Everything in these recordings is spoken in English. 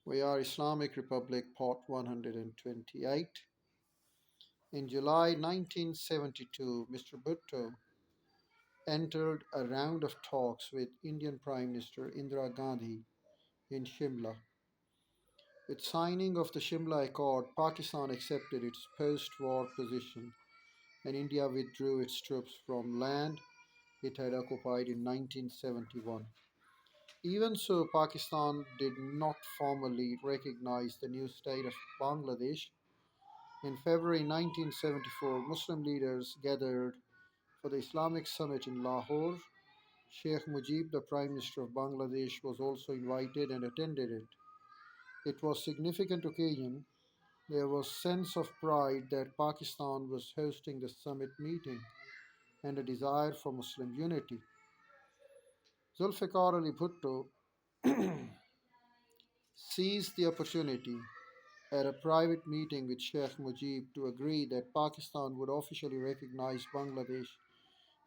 We are Islamic Republic, Part 128. In July 1972, Mr. Bhutto entered a round of talks with Indian Prime Minister Indira Gandhi in Shimla. With signing of the Shimla Accord, Pakistan accepted its post-war position and India withdrew its troops from land it had occupied in 1971. Even so, Pakistan did not formally recognize the new state of Bangladesh. In February 1974, Muslim leaders gathered for the Islamic Summit in Lahore. Sheikh Mujib, the Prime Minister of Bangladesh, was also invited and attended it. It was a significant occasion. There was sense of pride that Pakistan was hosting the summit meeting and a desire for Muslim unity. Zulfikar Ali Bhutto seized the opportunity at a private meeting with Sheikh Mujib to agree that Pakistan would officially recognize Bangladesh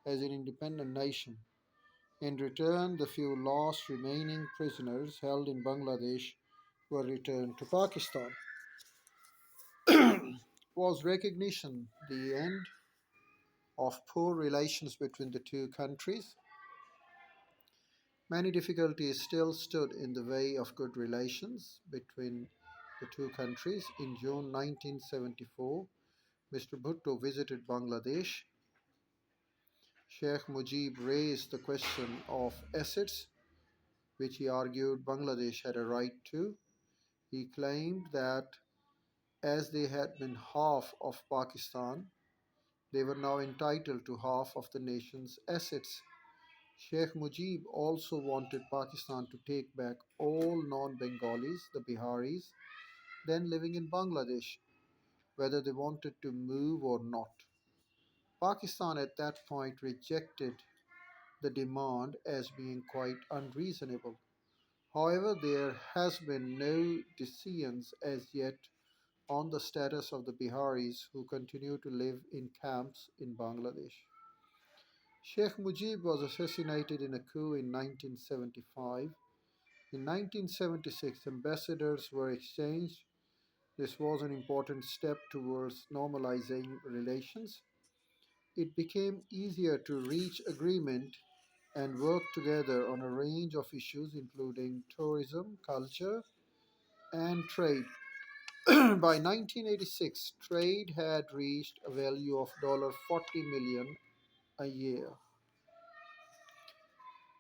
as an independent nation. In return, the few last remaining prisoners held in Bangladesh were returned to Pakistan. Was recognition the end of poor relations between the two countries? Many difficulties still stood in the way of good relations between the two countries. In June 1974, Mr. Bhutto visited Bangladesh. Sheikh Mujib raised the question of assets, which he argued Bangladesh had a right to. He claimed that as they had been half of Pakistan, they were now entitled to half of the nation's assets. Sheikh Mujib also wanted Pakistan to take back all non Bengalis, the Biharis, then living in Bangladesh, whether they wanted to move or not. Pakistan at that point rejected the demand as being quite unreasonable. However, there has been no decision as yet on the status of the Biharis who continue to live in camps in Bangladesh. Sheikh Mujib was assassinated in a coup in 1975. In 1976, ambassadors were exchanged. This was an important step towards normalizing relations. It became easier to reach agreement and work together on a range of issues including tourism, culture, and trade. By 1986, trade had reached a value of $40 million a year.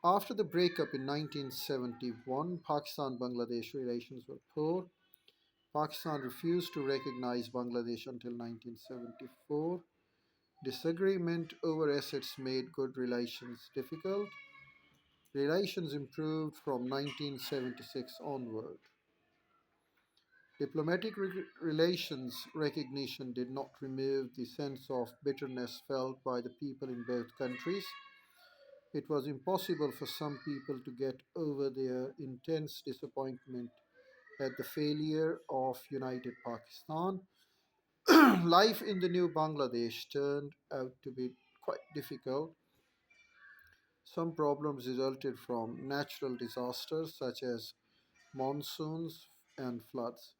After the breakup in 1971, Pakistan Bangladesh relations were poor. Pakistan refused to recognize Bangladesh until 1974. Disagreement over assets made good relations difficult. Relations improved from 1976 onward. Diplomatic relations recognition did not remove the sense of bitterness felt by the people in both countries. It was impossible for some people to get over their intense disappointment at the failure of united Pakistan. Life in the new Bangladesh turned out to be quite difficult. Some problems resulted from natural disasters such as monsoons and floods.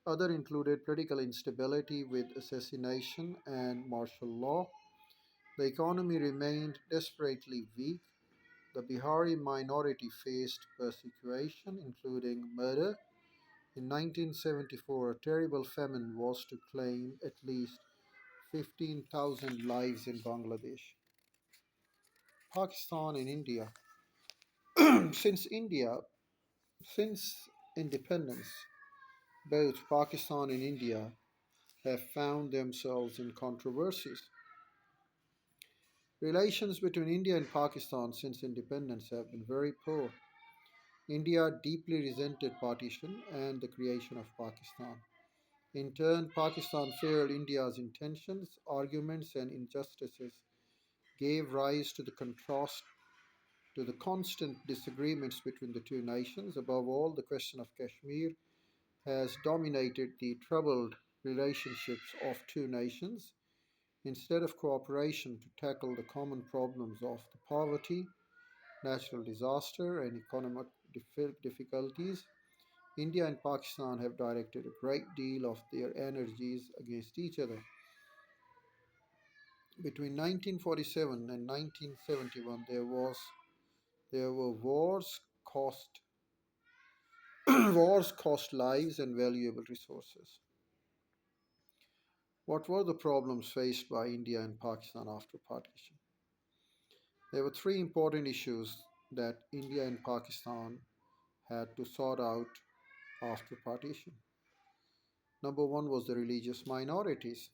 Other included political instability with assassination and martial law. The economy remained desperately weak. The Bihari minority faced persecution, including murder. In 1974, a terrible famine was to claim at least 15,000 lives in Bangladesh. Pakistan and India. since India, since independence, both Pakistan and India have found themselves in controversies. Relations between India and Pakistan since independence have been very poor. India deeply resented partition and the creation of Pakistan. In turn, Pakistan feared India's intentions, arguments, and injustices gave rise to the contrast to the constant disagreements between the two nations. Above all, the question of Kashmir has dominated the troubled relationships of two nations. Instead of cooperation to tackle the common problems of the poverty, natural disaster, and economic difficulties, India and Pakistan have directed a great deal of their energies against each other. Between 1947 and 1971, there were wars cost lives and valuable resources. What were the problems faced by India and Pakistan after partition? There were three important issues that India and Pakistan had to sort out after partition. Number one was the religious minorities.